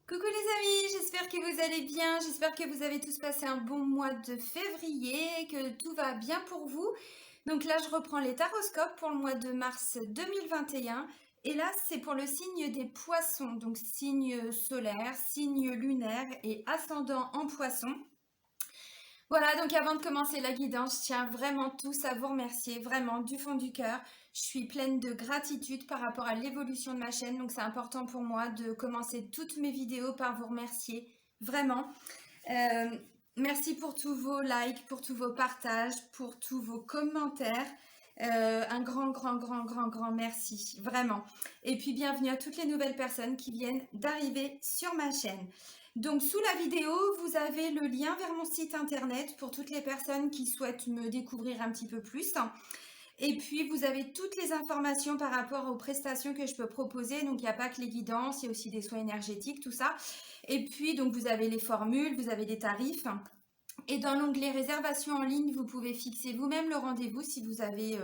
Coucou les amis, j'espère que vous allez bien, j'espère que vous avez tous passé un bon mois de février, que tout va bien pour vous. Donc là, je reprends les taroscopes pour le mois de mars 2021. Et là, c'est pour le signe des poissons, donc signe solaire, signe lunaire et ascendant en poisson. Voilà, donc avant de commencer la guidance, je tiens vraiment tous à vous remercier, vraiment du fond du cœur. Je suis pleine de gratitude par rapport à l'évolution de ma chaîne, donc c'est important pour moi de commencer toutes mes vidéos par vous remercier, vraiment. Euh, Merci pour tous vos likes, pour tous vos partages, pour tous vos commentaires. Un grand merci, vraiment. Et puis bienvenue à toutes les nouvelles personnes qui viennent d'arriver sur ma chaîne. Donc sous la vidéo, vous avez le lien vers mon site internet pour toutes les personnes qui souhaitent me découvrir un petit peu plus. Et puis, vous avez toutes les informations par rapport aux prestations que je peux proposer. Donc, il n'y a pas que les guidances, il y a aussi des soins énergétiques, tout ça. Et puis, donc, vous avez les formules, vous avez des tarifs. Et dans l'onglet réservation en ligne, vous pouvez fixer vous-même le rendez-vous si vous avez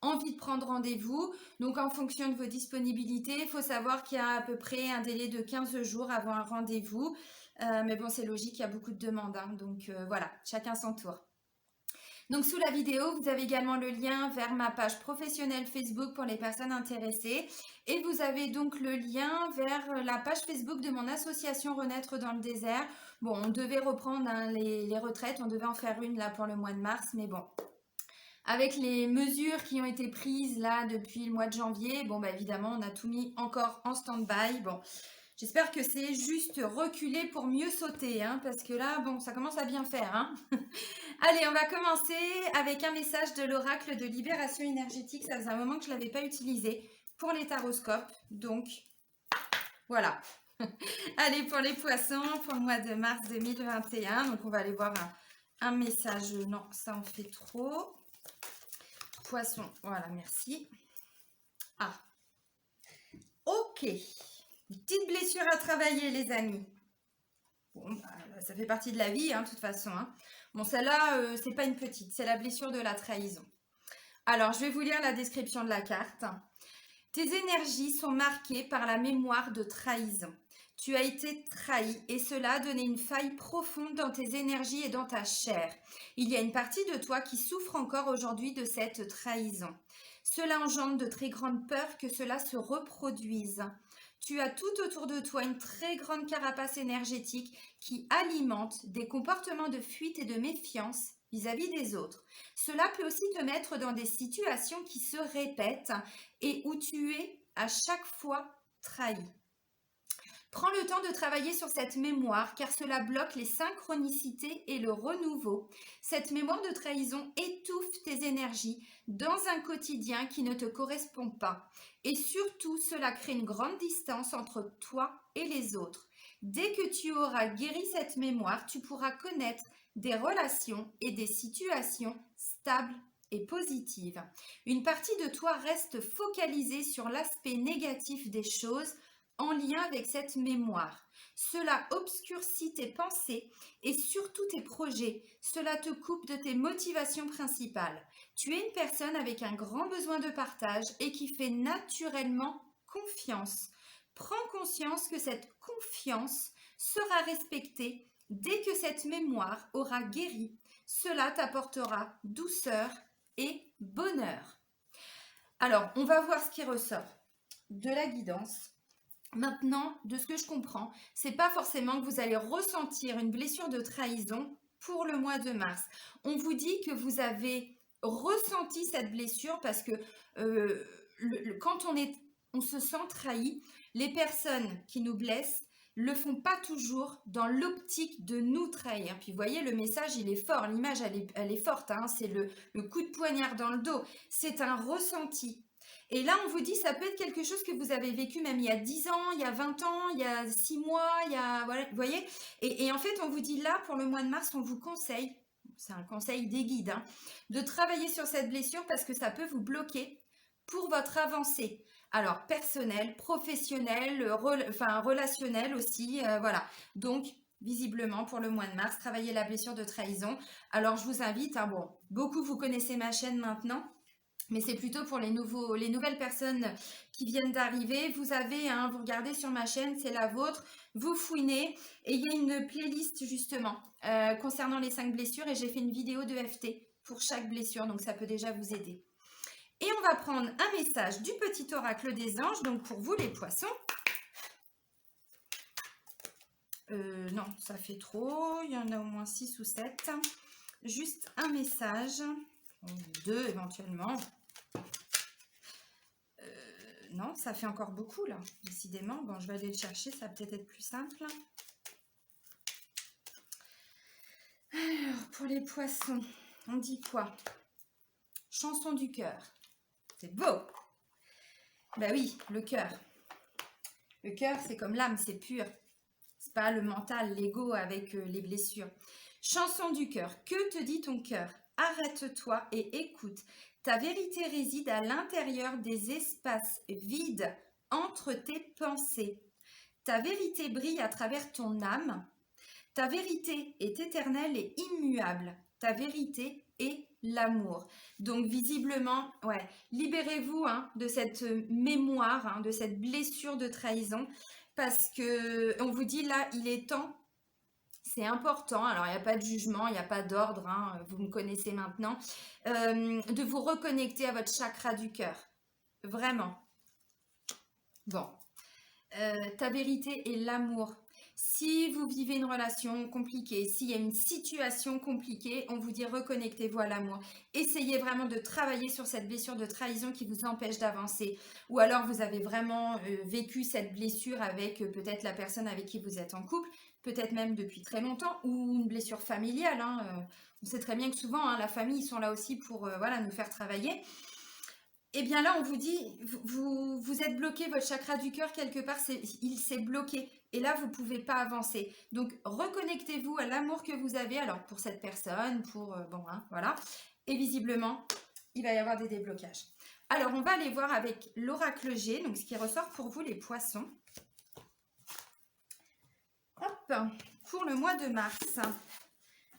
envie de prendre rendez-vous. Donc, en fonction de vos disponibilités, il faut savoir qu'il y a à peu près un délai de 15 jours avant un rendez-vous. Mais bon, c'est logique, il y a beaucoup de demandes, hein. Donc, voilà, chacun son tour. Donc sous la vidéo, vous avez également le lien vers ma page professionnelle Facebook pour les personnes intéressées. Et vous avez donc le lien vers la page Facebook de mon association Renaître dans le désert. Bon, on devait reprendre hein, les retraites, on devait en faire une là pour le mois de mars, mais bon. Avec les mesures qui ont été prises là depuis le mois de janvier, bon bah évidemment on a tout mis encore en stand-by. Bon, j'espère que c'est juste reculer pour mieux sauter, hein, parce que là, bon, ça commence à bien faire, hein. Allez, on va commencer avec un message de l'oracle de libération énergétique. Ça faisait un moment que je ne l'avais pas utilisé pour les taroscopes. Donc, voilà. Allez, pour les poissons, pour le mois de mars 2021. Donc, on va aller voir un message. Non, ça en fait trop. Poisson, voilà, merci. Ah, ok. Une petite blessure à travailler, les amis. Bon, bah, ça fait partie de la vie, hein, de toute façon, hein. Bon, celle-là, c'est pas une petite, c'est la blessure de la trahison. Alors, je vais vous lire la description de la carte. Tes énergies sont marquées par la mémoire de trahison. Tu as été trahi et cela a donné une faille profonde dans tes énergies et dans ta chair. Il y a une partie de toi qui souffre encore aujourd'hui de cette trahison. Cela engendre de très grandes peurs que cela se reproduise. Tu as tout autour de toi une très grande carapace énergétique qui alimente des comportements de fuite et de méfiance vis-à-vis des autres. Cela peut aussi te mettre dans des situations qui se répètent et où tu es à chaque fois trahi. Prends le temps de travailler sur cette mémoire car cela bloque les synchronicités et le renouveau. Cette mémoire de trahison étouffe tes énergies dans un quotidien qui ne te correspond pas. Et surtout, cela crée une grande distance entre toi et les autres. Dès que tu auras guéri cette mémoire, tu pourras connaître des relations et des situations stables et positives. Une partie de toi reste focalisée sur l'aspect négatif des choses en lien avec cette mémoire. Cela obscurcit tes pensées et surtout tes projets. Cela te coupe de tes motivations principales. Tu es une personne avec un grand besoin de partage et qui fait naturellement confiance. Prends conscience que cette confiance sera respectée dès que cette mémoire aura guéri. Cela t'apportera douceur et bonheur. Alors, on va voir ce qui ressort de la guidance. Maintenant, de ce que je comprends, c'est pas forcément que vous allez ressentir une blessure de trahison pour le mois de mars. On vous dit que vous avez ressenti cette blessure parce que quand on se sent trahi, les personnes qui nous blessent le font pas toujours dans l'optique de nous trahir. Puis vous voyez, le message, il est fort, l'image, elle est forte, hein, c'est le coup de poignard dans le dos. C'est un ressenti. Et là, on vous dit, ça peut être quelque chose que vous avez vécu même il y a 10 ans, il y a 20 ans, il y a 6 mois, il y a... Voilà, vous voyez et en fait, on vous dit là, pour le mois de mars, on vous conseille, c'est un conseil des guides, hein, de travailler sur cette blessure parce que ça peut vous bloquer pour votre avancée. Alors, personnel, professionnel, relationnel aussi, voilà. Donc, visiblement, pour le mois de mars, travailler la blessure de trahison. Alors, je vous invite, hein, bon, beaucoup vous connaissez ma chaîne maintenant. mais c'est plutôt pour les nouvelles personnes qui viennent d'arriver. Vous avez, hein, vous regardez sur ma chaîne, c'est la vôtre, vous fouinez et il y a une playlist justement concernant les 5 blessures et j'ai fait une vidéo de FT pour chaque blessure, donc ça peut déjà vous aider. Et on va prendre un message du petit oracle des anges, donc pour vous les poissons. Non, ça fait trop, il y en a au moins 6 ou 7. Juste un message, 2 éventuellement. Non, ça fait encore beaucoup là, décidément. Bon, je vais aller le chercher, ça va peut-être être plus simple. Alors, pour les poissons, on dit quoi? Chanson du cœur. C'est beau. Ben oui, le cœur. Le cœur, c'est comme l'âme, c'est pur. C'est pas le mental, l'ego avec les blessures. Chanson du cœur. Que te dit ton cœur? Arrête-toi et écoute. Ta vérité réside à l'intérieur des espaces vides entre tes pensées. Ta vérité brille à travers ton âme. Ta vérité est éternelle et immuable. Ta vérité est l'amour. Donc visiblement, ouais, libérez-vous hein, de cette mémoire, hein, de cette blessure de trahison. Parce que on vous dit là, il est temps, c'est important, alors il n'y a pas de jugement, il n'y a pas d'ordre, hein, vous me connaissez maintenant, de vous reconnecter à votre chakra du cœur. Vraiment. Bon. Ta vérité est l'amour. Si vous vivez une relation compliquée, s'il y a une situation compliquée, on vous dit reconnectez-vous à l'amour. Essayez vraiment de travailler sur cette blessure de trahison qui vous empêche d'avancer. Ou alors vous avez vraiment vécu cette blessure avec peut-être la personne avec qui vous êtes en couple, peut-être même depuis très longtemps, ou une blessure familiale. Hein, on sait très bien que souvent, hein, la famille, ils sont là aussi pour voilà, nous faire travailler. Eh bien là, on vous dit, vous êtes bloqué, votre chakra du cœur, quelque part, il s'est bloqué. Et là, vous ne pouvez pas avancer. Donc, reconnectez-vous à l'amour que vous avez, alors pour cette personne, pour... bon, hein, voilà. Et visiblement, il va y avoir des déblocages. Alors, on va aller voir avec l'oracle G, donc ce qui ressort pour vous, les poissons. Hop, pour le mois de mars.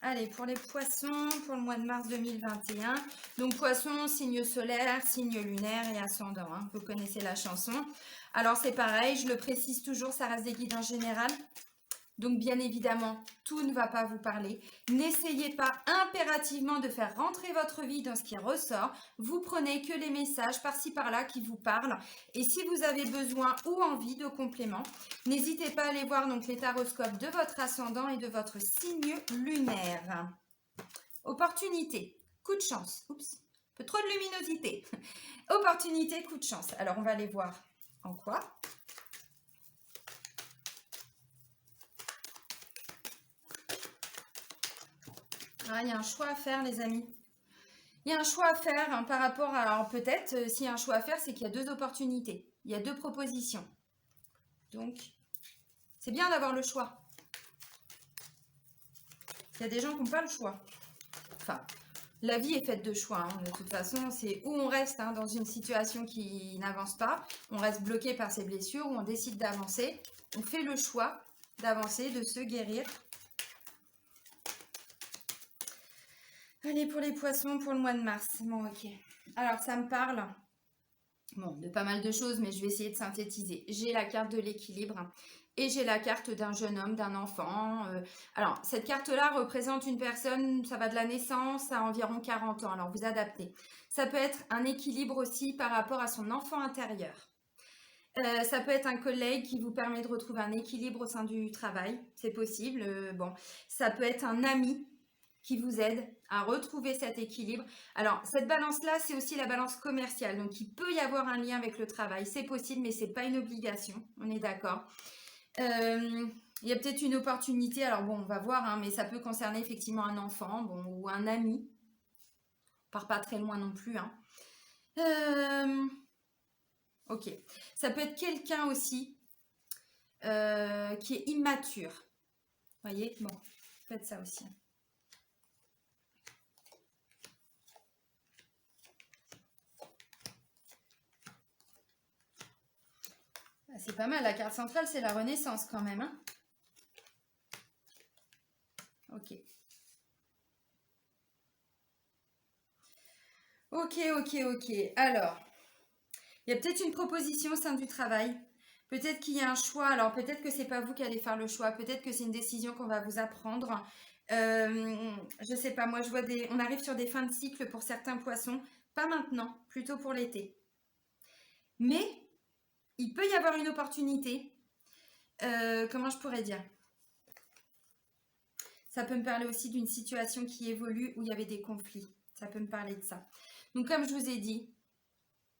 Allez, pour les poissons, pour le mois de mars 2021. Donc, poissons, signe solaire, signe lunaire et ascendant. Hein. Vous connaissez la chanson. Alors, c'est pareil, je le précise toujours, ça reste des guides en général. Donc, bien évidemment, tout ne va pas vous parler. N'essayez pas impérativement de faire rentrer votre vie dans ce qui ressort. Vous prenez que les messages par-ci par-là qui vous parlent. Et si vous avez besoin ou envie de compléments, n'hésitez pas à aller voir donc les taroscopes de votre ascendant et de votre signe lunaire. Opportunité, coup de chance. Oups, un peu trop de luminosité. Opportunité, coup de chance. Alors, on va aller voir en quoi. Ah, il y a un choix à faire, les amis. Il y a un choix à faire hein, par rapport à... Alors peut-être, s'il y a un choix à faire, c'est qu'il y a 2 opportunités. Il y a 2 propositions. Donc, c'est bien d'avoir le choix. Il y a des gens qui n'ont pas le choix. Enfin, la vie est faite de choix. Hein. De toute façon, c'est où on reste hein, dans une situation qui n'avance pas. On reste bloqué par ses blessures, ou on décide d'avancer. On fait le choix d'avancer, de se guérir. Allez, pour les poissons, pour le mois de mars. Bon, ok. Alors, ça me parle de pas mal de choses, mais je vais essayer de synthétiser. J'ai la carte de l'équilibre et j'ai la carte d'un jeune homme, d'un enfant. Alors, cette carte-là représente une personne, ça va de la naissance à environ 40 ans. Alors, vous adaptez. Ça peut être un équilibre aussi par rapport à son enfant intérieur. Ça peut être un collègue qui vous permet de retrouver un équilibre au sein du travail. C'est possible. Bon, ça peut être un ami qui vous aide à retrouver cet équilibre. Alors, cette balance-là, c'est aussi la balance commerciale. Donc, il peut y avoir un lien avec le travail. C'est possible, mais ce n'est pas une obligation. On est d'accord. Il y a peut-être une opportunité. Alors, bon, on va voir, hein, mais ça peut concerner effectivement un enfant ou un ami. On part pas très loin non plus. Hein. Ok. Ça peut être quelqu'un aussi qui est immature. Vous voyez? Bon, faites ça aussi. C'est pas mal, la carte centrale, c'est la Renaissance quand même. Hein, ok. Ok, ok, ok. Alors, il y a peut-être une proposition au sein du travail. Peut-être qu'il y a un choix. Alors, peut-être que c'est pas vous qui allez faire le choix. Peut-être que c'est une décision qu'on va vous apprendre. Je sais pas. Moi, je vois on arrive sur des fins de cycle pour certains poissons. Pas maintenant, plutôt pour l'été. Mais il peut y avoir une opportunité. Comment je pourrais dire? Ça peut me parler aussi d'une situation qui évolue où il y avait des conflits. Ça peut me parler de ça. Donc, comme je vous ai dit,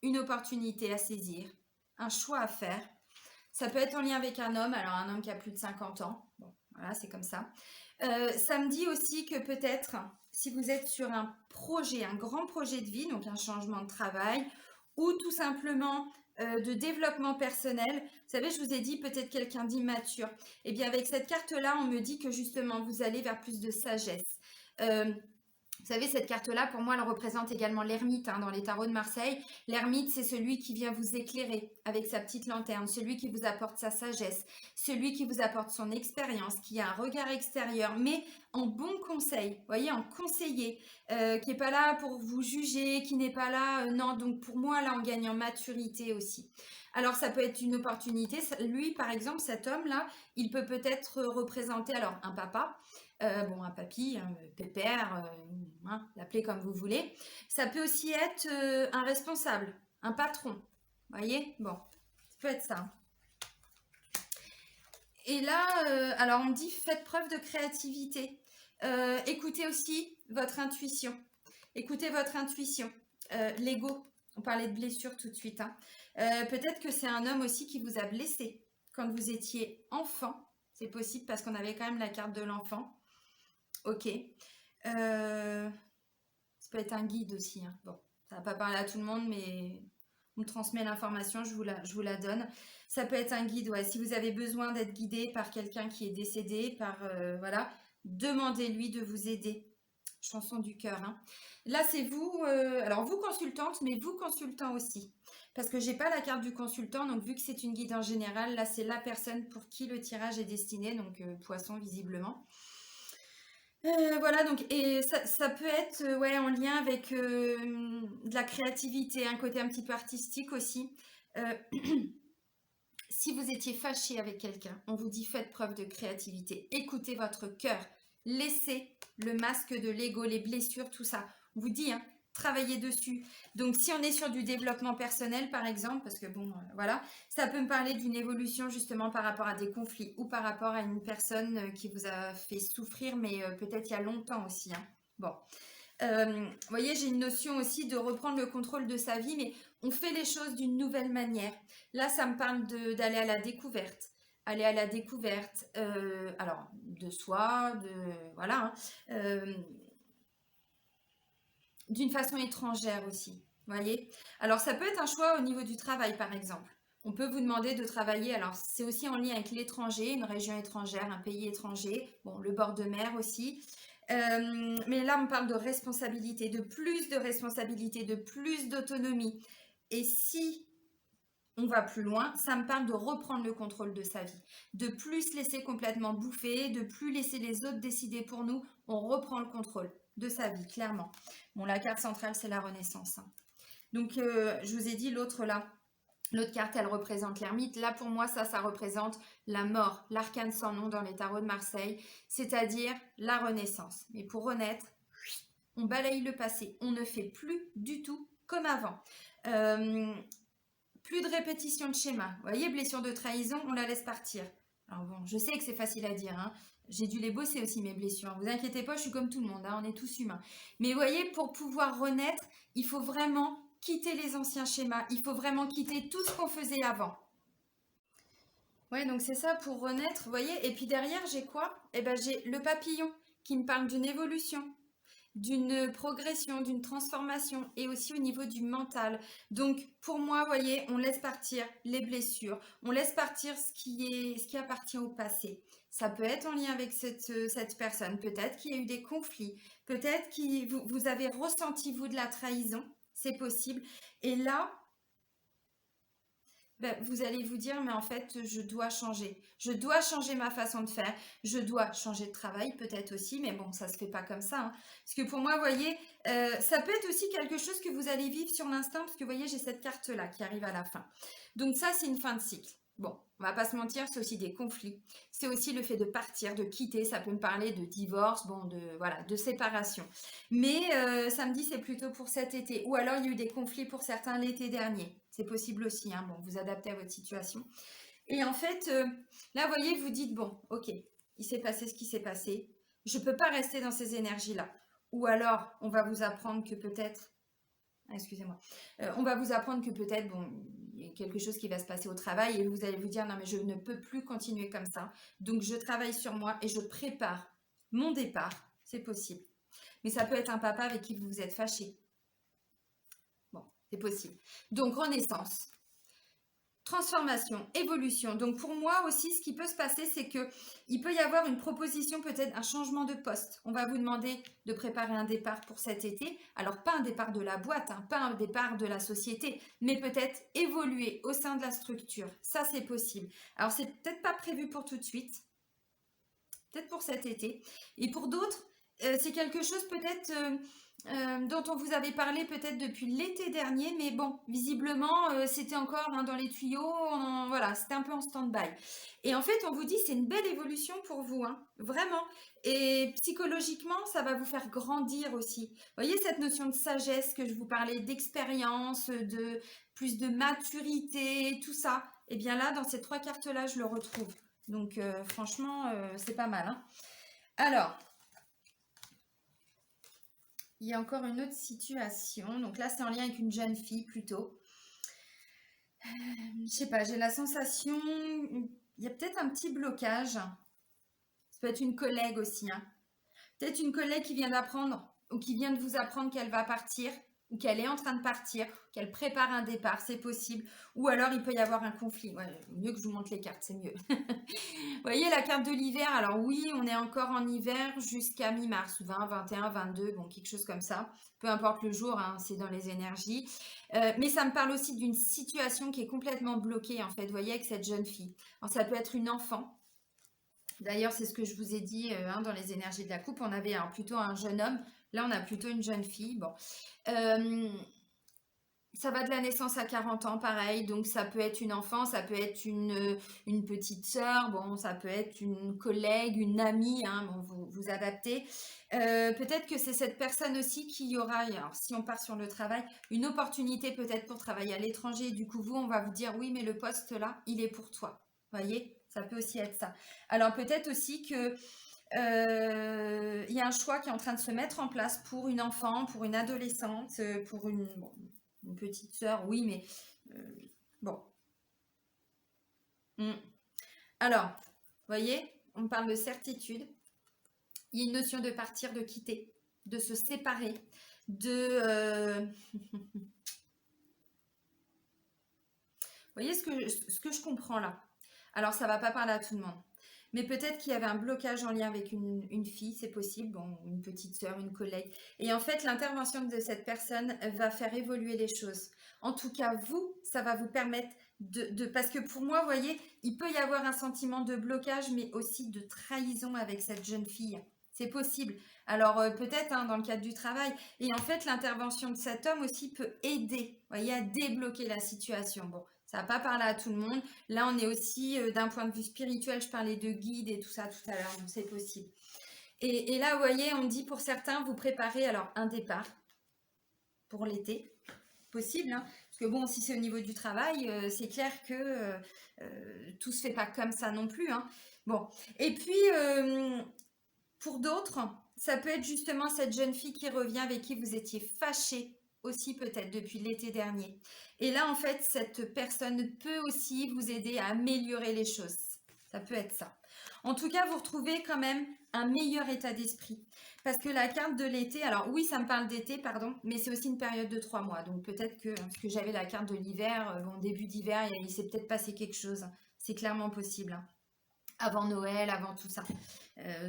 une opportunité à saisir, un choix à faire. Ça peut être en lien avec un homme, alors un homme qui a plus de 50 ans. Bon, voilà, c'est comme ça. Ça me dit aussi que peut-être, si vous êtes sur un projet, un grand projet de vie, donc un changement de travail, ou tout simplement de développement personnel, vous savez, je vous ai dit peut-être quelqu'un d'immature. Et bien avec cette carte-là, on me dit que justement, vous allez vers plus de sagesse. Vous savez, cette carte-là, pour moi, elle représente également l'ermite dans les tarots de Marseille. L'ermite, c'est celui qui vient vous éclairer avec sa petite lanterne, celui qui vous apporte sa sagesse, celui qui vous apporte son expérience, qui a un regard extérieur, mais en bon conseil, vous voyez, en conseiller, qui n'est pas là pour vous juger, qui n'est pas là, non, donc pour moi, là, on gagne en maturité aussi. Alors, ça peut être une opportunité. Lui, par exemple, cet homme-là, il peut peut-être représenter, alors, un papa, bon, un papy, un pépère, l'appelez comme vous voulez. Ça peut aussi être un responsable, un patron. Voyez? Bon, ça peut être ça. Et là, alors on dit faites preuve de créativité. Écoutez aussi votre intuition. Écoutez votre intuition. L'ego, on parlait de blessure tout de suite. Peut-être que c'est un homme aussi qui vous a blessé quand vous étiez enfant. C'est possible parce qu'on avait quand même la carte de l'enfant. Ok. Ça peut être un guide aussi. Bon, ça va pas parler à tout le monde, mais on me transmet l'information, je vous la donne. Ça peut être un guide, ouais. Si vous avez besoin d'être guidé par quelqu'un qui est décédé, voilà, demandez-lui de vous aider. Chanson du cœur. Là, c'est vous, alors vous consultante, mais vous consultant aussi. Parce que j'ai pas la carte du consultant, donc vu que c'est une guide en général, là, c'est la personne pour qui le tirage est destiné, donc poisson visiblement. Voilà, donc, et ça peut être ouais, en lien avec de la créativité, un côté un petit peu artistique aussi. Euh, si vous étiez fâché avec quelqu'un, on vous dit faites preuve de créativité, écoutez votre cœur, laissez le masque de l'ego, les blessures, tout ça. On vous dit, travaillez dessus. Donc si on est sur du développement personnel par exemple, parce que bon, voilà, ça peut me parler d'une évolution justement par rapport à des conflits ou par rapport à une personne qui vous a fait souffrir, mais peut-être il y a longtemps aussi. Bon. Vous voyez, j'ai une notion aussi de reprendre le contrôle de sa vie, mais on fait les choses d'une nouvelle manière. Là, ça me parle d'aller à la découverte. Aller à la découverte, alors, de soi, voilà, d'une façon étrangère aussi. Vous voyez? Alors, ça peut être un choix au niveau du travail, par exemple. On peut vous demander de travailler, alors c'est aussi en lien avec l'étranger, une région étrangère, un pays étranger, bon, le bord de mer aussi. Mais là, on parle de responsabilité, de plus d'autonomie. Et si on va plus loin, ça me parle de reprendre le contrôle de sa vie, de plus se laisser complètement bouffer, de plus laisser les autres décider pour nous. On reprend le contrôle de sa vie, clairement. Bon, la carte centrale, c'est la Renaissance. Donc, je vous ai dit l'autre là. L'autre carte, elle représente l'ermite. Là, pour moi, ça représente la mort, l'arcane sans nom dans les tarots de Marseille, c'est-à-dire la renaissance. Mais pour renaître, on balaye le passé. On ne fait plus du tout comme avant. Plus de répétition de schéma. Vous voyez, blessure de trahison, on la laisse partir. Alors bon, je sais que c'est facile à dire. J'ai dû les bosser aussi, mes blessures. Vous inquiétez pas, je suis comme tout le monde. On est tous humains. Mais vous voyez, pour pouvoir renaître, il faut vraiment quitter les anciens schémas. Il faut vraiment quitter tout ce qu'on faisait avant. Ouais, donc c'est ça pour renaître, vous voyez. Et puis derrière, j'ai quoi? Eh ben, j'ai le papillon qui me parle d'une évolution, d'une progression, d'une transformation et aussi au niveau du mental. Donc pour moi, vous voyez, on laisse partir les blessures, on laisse partir ce qui appartient au passé. Ça peut être en lien avec cette personne, peut-être qu'il y a eu des conflits, peut-être que vous avez ressenti, vous, de la trahison, c'est possible. Et là, ben, vous allez vous dire, mais en fait, je dois changer. Je dois changer ma façon de faire. Je dois changer de travail, peut-être aussi, mais bon, ça se fait pas comme ça, hein. Parce que pour moi, vous voyez, ça peut être aussi quelque chose que vous allez vivre sur l'instant, parce que vous voyez, j'ai cette carte-là qui arrive à la fin. Donc ça, c'est une fin de cycle. Bon, on va pas se mentir, c'est aussi des conflits. C'est aussi le fait de partir, de quitter. Ça peut me parler de divorce, bon, voilà, de séparation. Mais ça me dit c'est plutôt pour cet été. Ou alors il y a eu des conflits pour certains l'été dernier. C'est possible aussi, hein. Bon, vous adaptez à votre situation. Et en fait, là, vous voyez, vous dites, bon, ok, il s'est passé ce qui s'est passé. Je ne peux pas rester dans ces énergies-là. Ou alors, on va vous apprendre que peut-être, excusez-moi, on va vous apprendre que peut-être, bon, il y a quelque chose qui va se passer au travail et vous allez vous dire, non, mais je ne peux plus continuer comme ça. Donc, je travaille sur moi et je prépare mon départ. C'est possible. Mais ça peut être un papa avec qui vous vous êtes fâché. Bon, c'est possible. Donc, renaissance. Transformation, évolution. Donc pour moi aussi, ce qui peut se passer, c'est que il peut y avoir une proposition, peut-être un changement de poste. On va vous demander de préparer un départ pour cet été. Alors pas un départ de la boîte, hein, pas un départ de la société, mais peut-être évoluer au sein de la structure. Ça, c'est possible. Alors c'est peut-être pas prévu pour tout de suite, peut-être pour cet été. Et pour d'autres, c'est quelque chose peut-être dont on vous avait parlé peut-être depuis l'été dernier, mais bon, visiblement, c'était encore hein, dans les tuyaux, voilà, c'était un peu en stand-by. Et en fait, on vous dit, c'est une belle évolution pour vous, hein, vraiment. Et psychologiquement, ça va vous faire grandir aussi. Vous voyez cette notion de sagesse que je vous parlais, d'expérience, de plus de maturité, tout ça. Et bien là, dans ces trois cartes-là, je le retrouve. Donc, franchement, c'est pas mal, hein. Alors, il y a encore une autre situation. Donc là, c'est en lien avec une jeune fille plutôt. Je sais pas, j'ai la sensation, il y a peut-être un petit blocage. Ça peut être une collègue aussi, hein. Peut-être une collègue qui vient d'apprendre ou qui vient de vous apprendre qu'elle va partir ou qu'elle est en train de partir, qu'elle prépare un départ, c'est possible. Ou alors il peut y avoir un conflit. Ouais, mieux que je vous montre les cartes, c'est mieux. Vous voyez la carte de l'hiver, alors oui, on est encore en hiver jusqu'à mi-mars, 20, 21, 22, bon, quelque chose comme ça. Peu importe le jour, hein, c'est dans les énergies. Mais ça me parle aussi d'une situation qui est complètement bloquée, en fait, vous voyez, avec cette jeune fille. Alors, ça peut être une enfant. D'ailleurs, c'est ce que je vous ai dit hein, dans les énergies de la coupe. On avait plutôt un jeune homme. Là, on a plutôt une jeune fille. Bon. Ça va de la naissance à 40 ans, pareil. Donc, ça peut être une enfant, ça peut être une petite sœur, bon, ça peut être une collègue, une amie, hein, bon, vous adaptez. Peut-être que c'est cette personne aussi qui aura, alors si on part sur le travail, une opportunité peut-être pour travailler à l'étranger. Du coup, vous, on va vous dire, oui, mais le poste là, il est pour toi. Voyez, ça peut aussi être ça. Alors, peut-être aussi que il y a un choix qui est en train de se mettre en place pour une enfant, pour une adolescente, pour une petite sœur, oui, mais bon. Alors, vous voyez, on parle de certitude. Il y a une notion de partir, de quitter, de se séparer, de... Vous voyez ce que je comprends là? Alors, ça ne va pas parler à tout le monde. Mais peut-être qu'il y avait un blocage en lien avec une fille, c'est possible, bon, une petite sœur, une collègue. Et en fait, l'intervention de cette personne va faire évoluer les choses. En tout cas, vous, ça va vous permettre parce que pour moi, vous voyez, il peut y avoir un sentiment de blocage, mais aussi de trahison avec cette jeune fille. C'est possible. Alors, peut-être hein, dans le cadre du travail. Et en fait, l'intervention de cet homme aussi peut aider, vous voyez, à débloquer la situation. Bon, ça va pas parler à tout le monde. Là, on est aussi d'un point de vue spirituel. Je parlais de guide et tout ça tout à l'heure, donc c'est possible. Et là, vous voyez, on dit pour certains, vous préparez alors un départ pour l'été. Possible, hein, parce que bon, si c'est au niveau du travail, c'est clair que tout se fait pas comme ça non plus, hein. Bon, et puis pour d'autres, ça peut être justement cette jeune fille qui revient avec qui vous étiez fâché aussi peut-être depuis l'été dernier. Et là, en fait, cette personne peut aussi vous aider à améliorer les choses. Ça peut être ça. En tout cas, vous retrouvez quand même un meilleur état d'esprit. Parce que la carte de l'été, alors oui, ça me parle d'été, pardon, mais c'est aussi une période de 3 mois. Donc peut-être que, parce que j'avais la carte de l'hiver, bon, début d'hiver, il s'est peut-être passé quelque chose. C'est clairement possible, hein. Avant Noël, avant tout ça.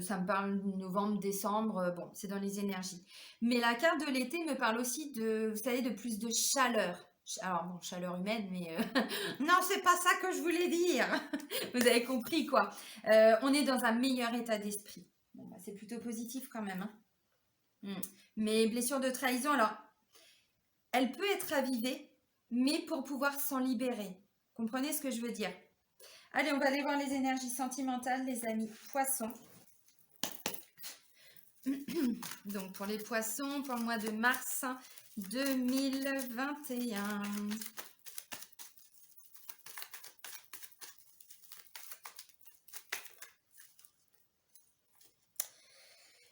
Ça me parle novembre, décembre, bon, c'est dans les énergies. Mais la carte de l'été me parle aussi de, vous savez, de plus de chaleur. Alors bon, chaleur humaine, mais non, c'est pas ça que je voulais dire. Vous avez compris quoi. On est dans un meilleur état d'esprit. Bon, bah, c'est plutôt positif quand même, hein. Mais blessure de trahison, alors, elle peut être ravivée, mais pour pouvoir s'en libérer. Comprenez ce que je veux dire? Allez, on va aller voir les énergies sentimentales, les amis poissons. Donc, pour les poissons, pour le mois de mars 2021.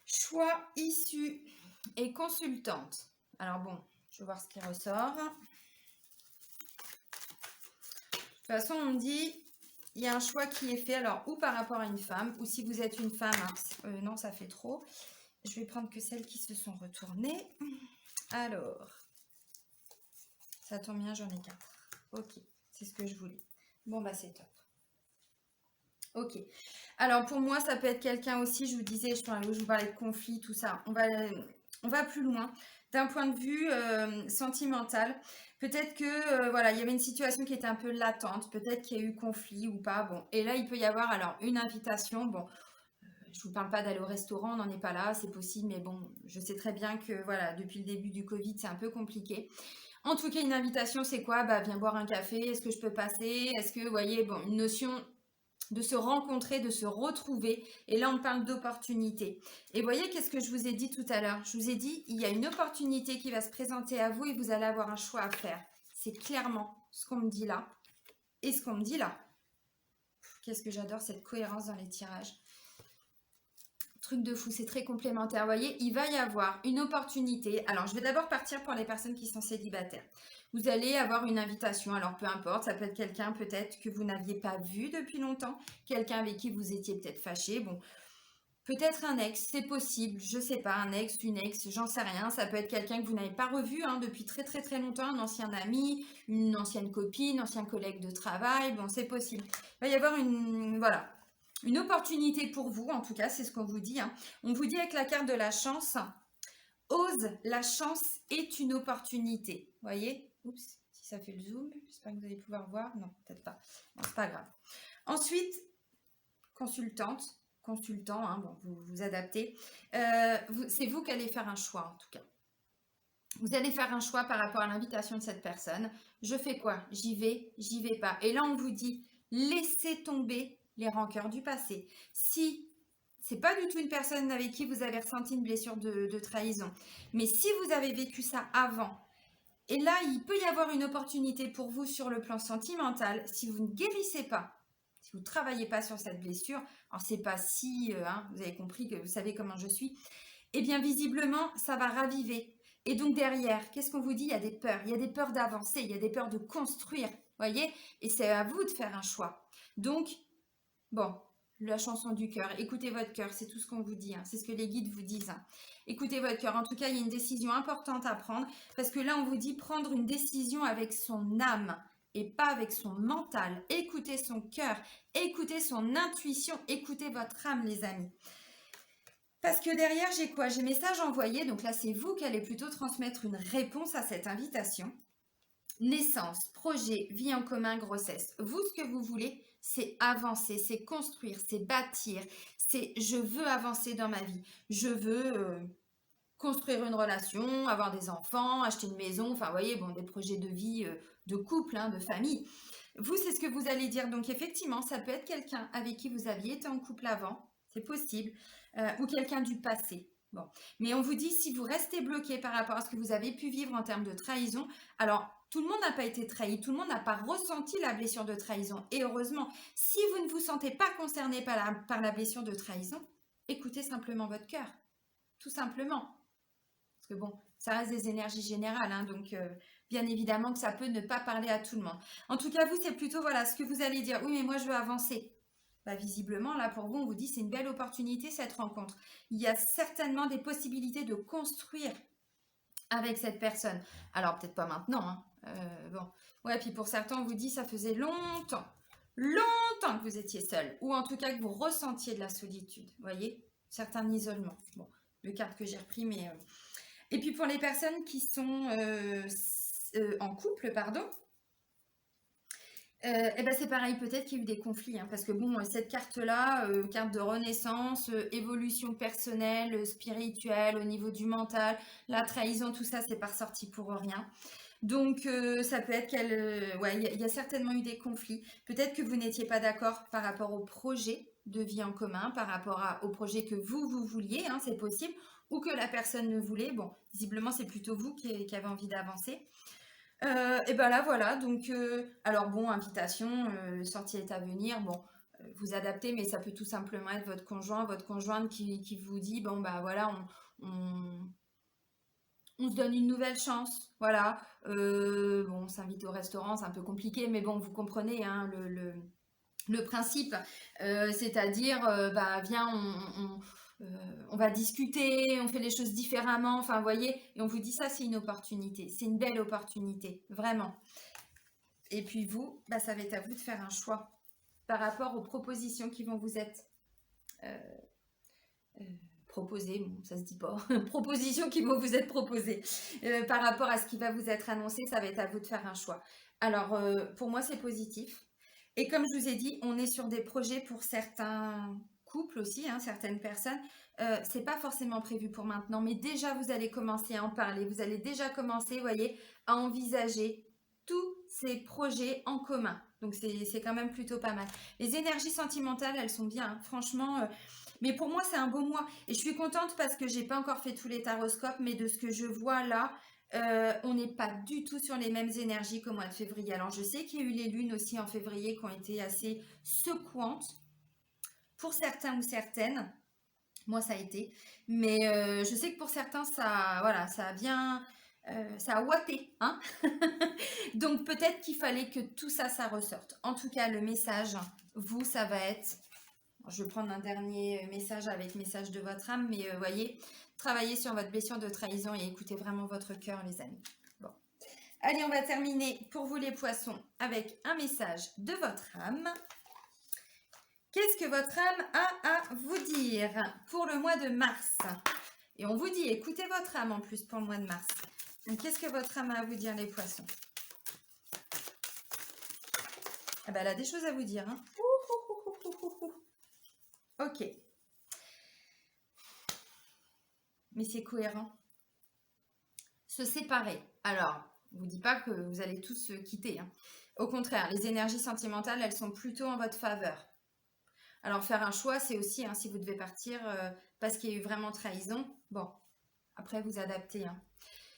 Choix, issue et consultante. Alors bon, je vais voir ce qui ressort. De toute façon, on me dit, il y a un choix qui est fait, alors ou par rapport à une femme, ou si vous êtes une femme, hein, non, ça fait trop. Je vais prendre que celles qui se sont retournées. Alors, ça tombe bien, j'en ai 4. Ok, c'est ce que je voulais. Bon, bah c'est top. Ok. Alors, pour moi, ça peut être quelqu'un aussi, je vous disais, je vous parlais de conflit, tout ça. On va plus loin. D'un point de vue sentimental, peut-être que, voilà, il y avait une situation qui était un peu latente. Peut-être qu'il y a eu conflit ou pas. Bon, et là, il peut y avoir, alors, une invitation. Bon, je vous parle pas d'aller au restaurant, on n'en est pas là, c'est possible, mais bon, je sais très bien que, voilà, depuis le début du Covid, c'est un peu compliqué. En tout cas, une invitation, c'est quoi? Bah, viens boire un café, est-ce que je peux passer? Est-ce que, vous voyez, bon, une notion de se rencontrer, de se retrouver. Et là, on parle d'opportunité. Et voyez, qu'est-ce que je vous ai dit tout à l'heure? Je vous ai dit, il y a une opportunité qui va se présenter à vous et vous allez avoir un choix à faire. C'est clairement ce qu'on me dit là et ce qu'on me dit là. Qu'est-ce que j'adore cette cohérence dans les tirages. Truc de fou, c'est très complémentaire. Vous voyez, il va y avoir une opportunité. Alors, je vais d'abord partir pour les personnes qui sont célibataires. Vous allez avoir une invitation, alors peu importe, ça peut être quelqu'un peut-être que vous n'aviez pas vu depuis longtemps, quelqu'un avec qui vous étiez peut-être fâché, bon, peut-être un ex, c'est possible, je sais pas, un ex, une ex, j'en sais rien, ça peut être quelqu'un que vous n'avez pas revu hein, depuis très très très longtemps, un ancien ami, une ancienne copine, un ancien collègue de travail, bon, c'est possible. Il va y avoir voilà, une opportunité pour vous, en tout cas, c'est ce qu'on vous dit. Hein. On vous dit avec la carte de la chance, ose, la chance est une opportunité. Vous voyez? Oups, si ça fait le zoom, j'espère que vous allez pouvoir voir. Non, peut-être pas. Bon, c'est pas grave. Ensuite, consultante, consultant, hein, bon, vous adaptez. C'est vous qui allez faire un choix, en tout cas. Vous allez faire un choix par rapport à l'invitation de cette personne. Je fais quoi? J'y vais pas. Et là, on vous dit, laissez tomber les rancœurs du passé. Si c'est pas du tout une personne avec qui vous avez ressenti une blessure de trahison, mais si vous avez vécu ça avant, et là, il peut y avoir une opportunité pour vous sur le plan sentimental, si vous ne guérissez pas, si vous ne travaillez pas sur cette blessure, alors c'est pas si, hein, vous avez compris que vous savez comment je suis, eh bien visiblement, ça va raviver. Et donc derrière, qu'est-ce qu'on vous dit? Il y a des peurs. Il y a des peurs d'avancer, il y a des peurs de construire. Voyez? Et c'est à vous de faire un choix. Donc, bon, la chanson du cœur. Écoutez votre cœur, c'est tout ce qu'on vous dit. Hein. C'est ce que les guides vous disent. Hein. Écoutez votre cœur. En tout cas, il y a une décision importante à prendre. Parce que là, on vous dit prendre une décision avec son âme et pas avec son mental. Écoutez son cœur, écoutez son intuition, écoutez votre âme, les amis. Parce que derrière, j'ai quoi? J'ai message envoyé. Donc là, c'est vous qui allez plutôt transmettre une réponse à cette invitation. Naissance, projet, vie en commun, grossesse. Vous, ce que vous voulez, c'est avancer, c'est construire, c'est bâtir. C'est je veux avancer dans ma vie. Je veux construire une relation, avoir des enfants, acheter une maison. Enfin, vous voyez, bon, des projets de vie, de couple, hein, de famille. Vous, c'est ce que vous allez dire. Donc, effectivement, ça peut être quelqu'un avec qui vous aviez été en couple avant. C'est possible. Ou quelqu'un du passé. Bon. Mais on vous dit, si vous restez bloqué par rapport à ce que vous avez pu vivre en termes de trahison, alors tout le monde n'a pas été trahi, tout le monde n'a pas ressenti la blessure de trahison. Et heureusement, si vous ne vous sentez pas concerné par la blessure de trahison, écoutez simplement votre cœur. Tout simplement. Parce que bon, ça reste des énergies générales, hein, donc bien évidemment que ça peut ne pas parler à tout le monde. En tout cas, vous, c'est plutôt voilà ce que vous allez dire. Oui, mais moi, je veux avancer. Bah, visiblement, là, pour vous, on vous dit c'est une belle opportunité, cette rencontre. Il y a certainement des possibilités de construire avec cette personne. Alors, peut-être pas maintenant. Hein. Bon. Ouais, puis pour certains, on vous dit ça faisait longtemps que vous étiez seul. Ou en tout cas que vous ressentiez de la solitude. Vous voyez? Certains isolement. Bon, le carte que j'ai repris, mais... Et puis pour les personnes qui sont en couple, pardon, et ben c'est pareil, peut-être qu'il y a eu des conflits, hein, parce que bon, cette carte-là, carte de renaissance, évolution personnelle, spirituelle, au niveau du mental, la trahison, tout ça, c'est pas ressorti pour rien. Donc, ça peut être qu'elle... ouais, il y a certainement eu des conflits. Peut-être que vous n'étiez pas d'accord par rapport au projet de vie en commun, par rapport au projet que vous vouliez, hein, c'est possible, ou que la personne ne voulait. Bon, visiblement, c'est plutôt vous qui avez envie d'avancer. Et ben là, voilà. Donc, alors bon, invitation, sortie est à venir. Bon, vous adaptez, mais ça peut tout simplement être votre conjoint, votre conjointe qui vous dit, bon, bah voilà, on se donne une nouvelle chance, voilà. Bon, on s'invite au restaurant, c'est un peu compliqué, mais bon, vous comprenez hein, le principe. C'est-à-dire, bah, viens, on va discuter, on fait les choses différemment, enfin, vous voyez, et on vous dit ça, c'est une opportunité, c'est une belle opportunité, vraiment. Et puis vous, bah, ça va être à vous de faire un choix par rapport aux propositions qui vont vous être proposées, bon, ça se dit pas, propositions qui vont vous être proposées. Par rapport à ce qui va vous être annoncé, ça va être à vous de faire un choix. Alors, pour moi, c'est positif. Et comme je vous ai dit, on est sur des projets pour certains couples aussi, hein, certaines personnes. C'est pas forcément prévu pour maintenant, mais déjà vous allez commencer à en parler. Vous allez déjà commencer, vous voyez, à envisager tous ces projets en commun. Donc c'est quand même plutôt pas mal. Les énergies sentimentales, elles sont bien, hein, franchement. Mais pour moi, c'est un beau mois. Et je suis contente parce que j'ai pas encore fait tous les taroscopes, mais de ce que je vois là, on n'est pas du tout sur les mêmes énergies qu'au mois de février. Alors, je sais qu'il y a eu les lunes aussi en février qui ont été assez secouantes pour certains ou certaines. Moi, ça a été. Mais je sais que pour certains, ça, voilà, ça a bien... ça a ouaté, hein. Donc, peut-être qu'il fallait que tout ça, ça ressorte. En tout cas, le message, vous, ça va être... Je vais prendre un dernier message avec message de votre âme, mais voyez, travaillez sur votre blessure de trahison et écoutez vraiment votre cœur, les amis. Bon. Allez, on va terminer pour vous les poissons avec un message de votre âme. Qu'est-ce que votre âme a à vous dire pour le mois de mars? Et on vous dit, écoutez votre âme en plus pour le mois de mars. Donc, qu'est-ce que votre âme a à vous dire, les poissons? Ah ben, elle a des choses à vous dire. Hein. Ok. Mais c'est cohérent. Se séparer. Alors, je ne vous dis pas que vous allez tous se quitter. Hein. Au contraire, les énergies sentimentales, elles sont plutôt en votre faveur. Alors, faire un choix, c'est aussi, hein, si vous devez partir parce qu'il y a eu vraiment trahison, bon, après vous adaptez. Hein.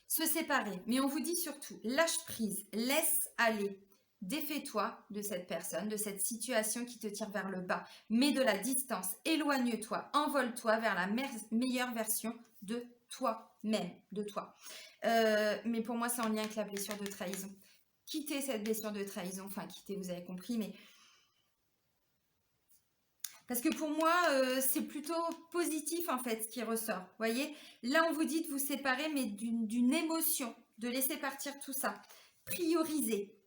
Se séparer. Mais on vous dit surtout, lâche prise, laisse aller. Défais-toi de cette personne, de cette situation qui te tire vers le bas. Mets de la distance, éloigne-toi, envole-toi vers la meilleure version de toi-même, de toi. Mais pour moi, c'est en lien avec la blessure de trahison. Quittez cette blessure de trahison, enfin quittez, vous avez compris, mais... Parce que pour moi, c'est plutôt positif en fait ce qui ressort. Vous voyez, là on vous dit de vous séparer, mais d'une émotion, de laisser partir tout ça. Prioriser.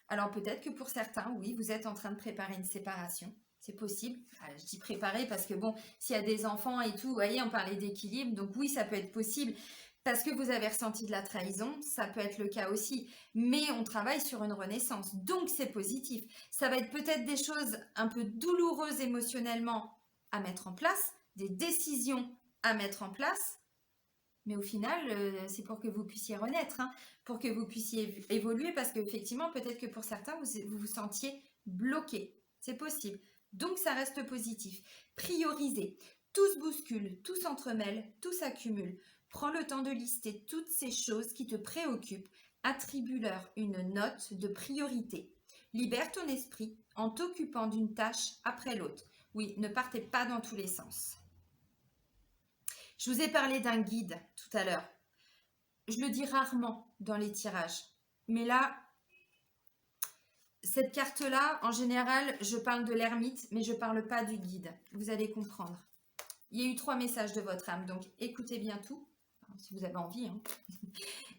Alors peut-être que pour certains, oui, vous êtes en train de préparer une séparation. C'est possible. Je dis préparer parce que bon, s'il y a des enfants et tout, vous voyez, on parlait d'équilibre. Donc oui, ça peut être possible. Parce que vous avez ressenti de la trahison, ça peut être le cas aussi. Mais on travaille sur une renaissance. Donc c'est positif. Ça va être peut-être des choses un peu douloureuses émotionnellement à mettre en place, des décisions à mettre en place. Mais au final, c'est pour que vous puissiez renaître, hein, pour que vous puissiez évoluer, parce qu'effectivement, peut-être que pour certains, vous vous sentiez bloqué. C'est possible. Donc, ça reste positif. Priorisez. Tout se bouscule, tout s'entremêle, tout s'accumule. Prends le temps de lister toutes ces choses qui te préoccupent. Attribue-leur une note de priorité. Libère ton esprit en t'occupant d'une tâche après l'autre. Oui, ne partez pas dans tous les sens. Je vous ai parlé d'un guide tout à l'heure. Je le dis rarement dans les tirages. Mais là, cette carte-là, en général, je parle de l'ermite, mais je ne parle pas du guide. Vous allez comprendre. Il y a eu 3 messages de votre âme, donc écoutez bien tout, si vous avez envie. Hein.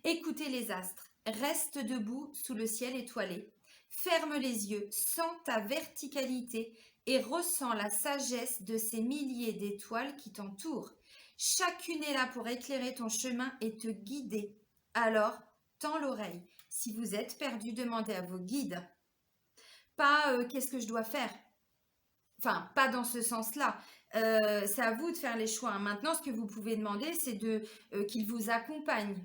Écoutez les astres. Reste debout sous le ciel étoilé. Ferme les yeux, sens ta verticalité et ressens la sagesse de ces milliers d'étoiles qui t'entourent. Chacune est là pour éclairer ton chemin et te guider. Alors, tends l'oreille. Si vous êtes perdu, demandez à vos guides. Pas qu'est-ce que je dois faire? Enfin, pas dans ce sens-là. C'est à vous de faire les choix. Maintenant, ce que vous pouvez demander, c'est qu'ils vous accompagnent.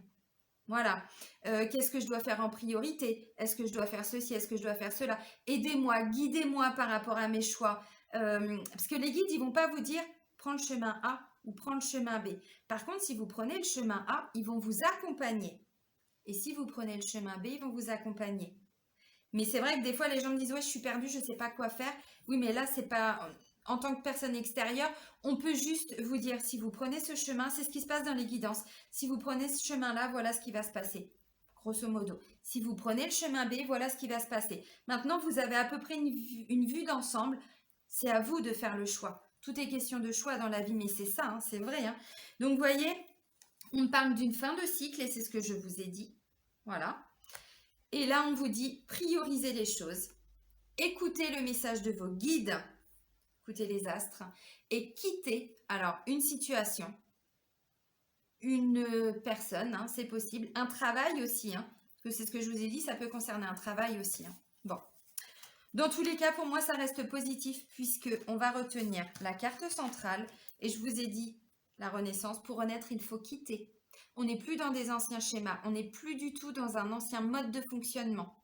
Voilà. Qu'est-ce que je dois faire en priorité? Est-ce que je dois faire ceci? Est-ce que je dois faire cela? Aidez-moi, guidez-moi par rapport à mes choix. Parce que les guides, ils vont pas vous dire prends le chemin A ou prends le chemin B. Par contre, si vous prenez le chemin A, ils vont vous accompagner. Et si vous prenez le chemin B, ils vont vous accompagner. Mais c'est vrai que des fois, les gens me disent ouais, je suis perdue, je ne sais pas quoi faire. Oui, mais là, c'est pas en tant que personne extérieure, on peut juste vous dire si vous prenez ce chemin, c'est ce qui se passe dans les guidances. Si vous prenez ce chemin-là, voilà ce qui va se passer. Grosso modo. Si vous prenez le chemin B, voilà ce qui va se passer. Maintenant, vous avez à peu près une vue d'ensemble. C'est à vous de faire le choix. Tout est question de choix dans la vie, mais c'est ça, hein, c'est vrai. Hein. Donc, vous voyez, on parle d'une fin de cycle et c'est ce que je vous ai dit. Voilà. Et là, on vous dit priorisez les choses. Écoutez le message de vos guides. Écoutez les astres. Et quittez, alors, une situation, une personne, hein, c'est possible. Un travail aussi, hein, parce que c'est ce que je vous ai dit, ça peut concerner un travail aussi. Hein. Bon. Dans tous les cas, pour moi, ça reste positif puisqu'on va retenir la carte centrale. Et je vous ai dit, la renaissance, pour renaître, il faut quitter. On n'est plus dans des anciens schémas. On n'est plus du tout dans un ancien mode de fonctionnement.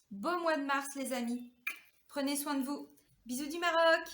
Beau mois de mars, les amis. Prenez soin de vous. Bisous du Maroc!